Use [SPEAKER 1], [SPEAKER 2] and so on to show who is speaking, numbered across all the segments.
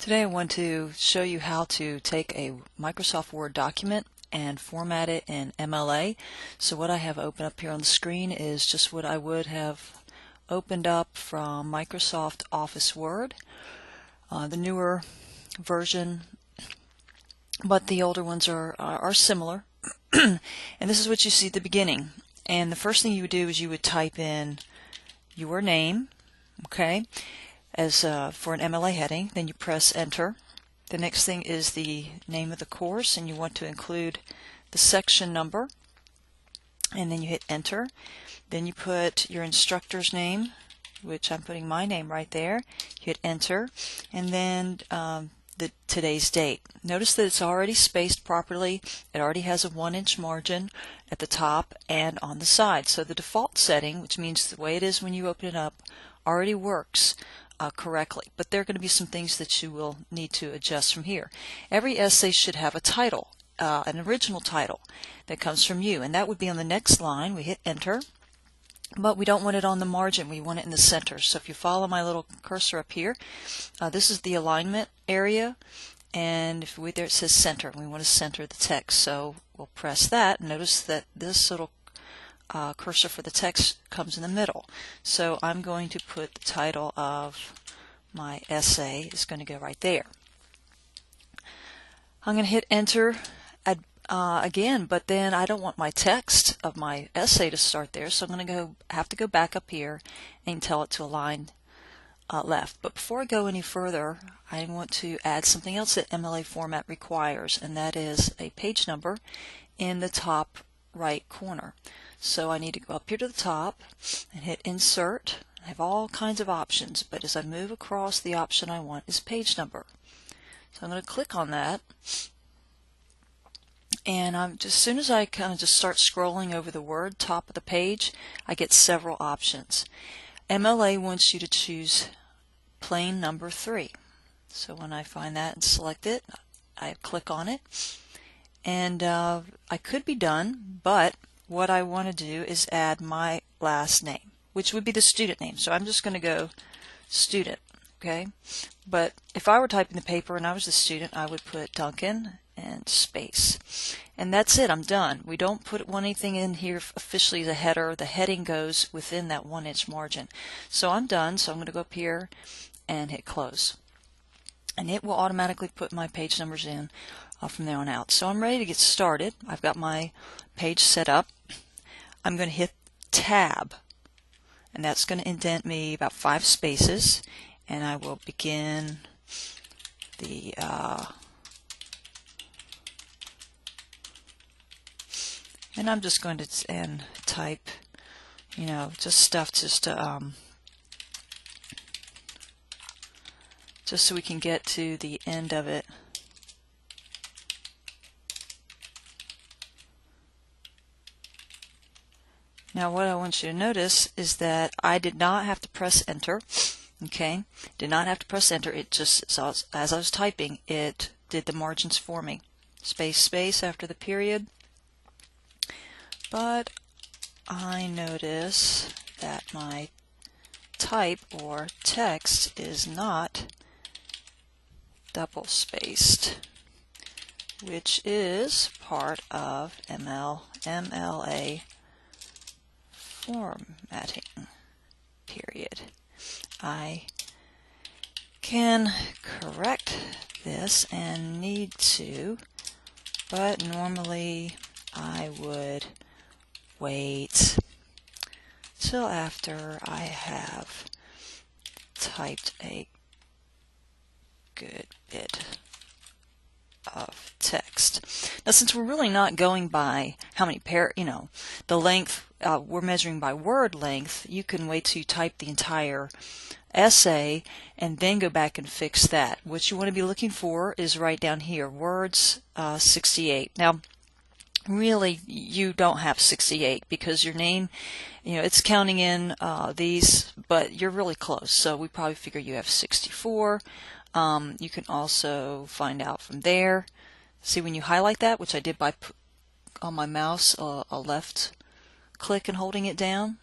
[SPEAKER 1] Today I want to show you how to take a Microsoft Word document and format it in MLA. So what I have open up here on the screen is just what I would have opened up from Microsoft Office Word, the newer version, but the older ones are similar. And this is what you see at the beginning. And the first thing you would do is you would type in your name, okay, as for an MLA heading. Then you press enter. The next thing is the name of the course, and you want to include the section number, and then you hit enter. Then you put your instructor's name, which I'm putting my name right there. You hit enter, and then today's date. Notice that it's already spaced properly. It already has a 1-inch margin at the top and on the side. So the default setting, which means the way it is when you open it up, already works correctly. But there are going to be some things that you will need to adjust from here. Every essay should have a title, an original title that comes from you, and that would be on the next line. We hit enter, but we don't want it on the margin. We want it in the center. So if you follow my little cursor up here, this is the alignment area, and if we there it says center. We want to center the text, so we'll press that. Notice that this little cursor for the text comes in the middle. So I'm going to put the title of my essay is going to go right there. I'm going to hit enter again, but then I don't want my text of my essay to start there, so I'm going to have to go back up here and tell it to align left. But before I go any further, I want to add something else that MLA format requires, and that is a page number in the top right corner. So I need to go up here to the top and hit insert. I have all kinds of options, but as I move across, the option I want is page number. So I'm going to click on that, and as soon as I kind of just start scrolling over the word top of the page, I get several options. MLA wants you to choose plain number 3. So when I find that and select it, I click on it, and I could be done, but what I want to do is add my last name, which would be the student name. So I'm just going to go student, okay? But if I were typing the paper and I was the student, I would put Duncan and space. And that's it, I'm done. We don't put anything in here officially as a header. The heading goes within that 1-inch margin. So I'm done, so I'm going to go up here and hit close. And it will automatically put my page numbers in from there on out. So I'm ready to get started. I've got my page set up. I'm going to hit tab, and that's going to indent me about 5 spaces, and I will begin the and I'm just going to type, you know, just stuff just to just so we can get to the end of it. Now what I want you to notice is that I did not have to press enter, okay? Did not have to press enter. It just, as I was typing, it did the margins for me. Space, space after the period. But I notice that my type or text is not double spaced, which is part of MLA formatting period. I can correct this and need to, but normally I would wait till after I have typed a good bit of text. Now, since we're really not going by how many the length, we're measuring by word length, you can wait till you type the entire essay and then go back and fix that. What you want to be looking for is right down here, words 68. Now, really, you don't have 68 because your name, it's counting in these, but you're really close. So we probably figure you have 64. You can also find out from there. See, when you highlight that, which I did by on my mouse, a left click and holding it down,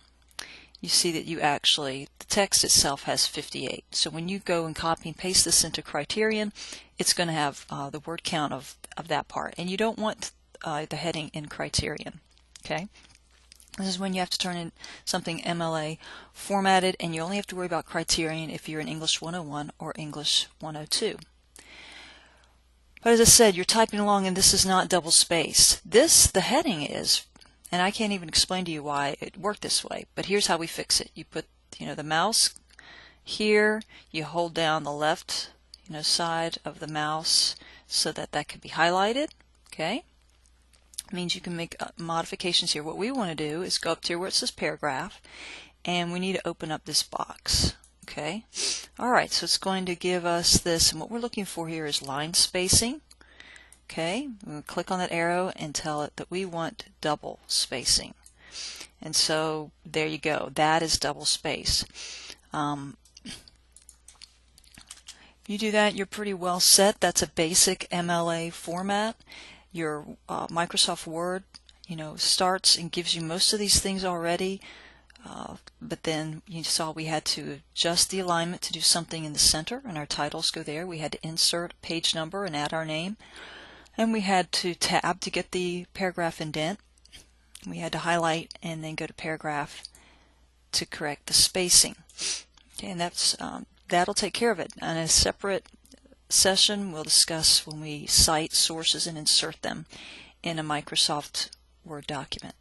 [SPEAKER 1] you see that the text itself has 58. So when you go and copy and paste this into Criterion, it's going to have the word count of that part. And you don't want the heading in Criterion. Okay? This is when you have to turn in something MLA formatted, and you only have to worry about Criterion if you're in English 101 or English 102. But as I said, you're typing along and this is not double spaced. The heading is, and I can't even explain to you why it worked this way, but here's how we fix it. You put the mouse here, you hold down the left side of the mouse so that can be highlighted. Okay? Means you can make modifications here. What we want to do is go up here where it says paragraph, and we need to open up this box. Okay, alright, so it's going to give us this, and what we're looking for here is line spacing. Okay, we're going to click on that arrow and tell it that we want double spacing, and so there you go, that is double space. If you do that, you're pretty well set. That's a basic MLA format. Your Microsoft Word, starts and gives you most of these things already, but then you saw we had to adjust the alignment to do something in the center, and our titles go there. We had to insert a page number and add our name, and we had to tab to get the paragraph indent. We had to highlight and then go to paragraph to correct the spacing. Okay, and that'll take care of it. On a separate session, we'll discuss when we cite sources and insert them in a Microsoft Word document.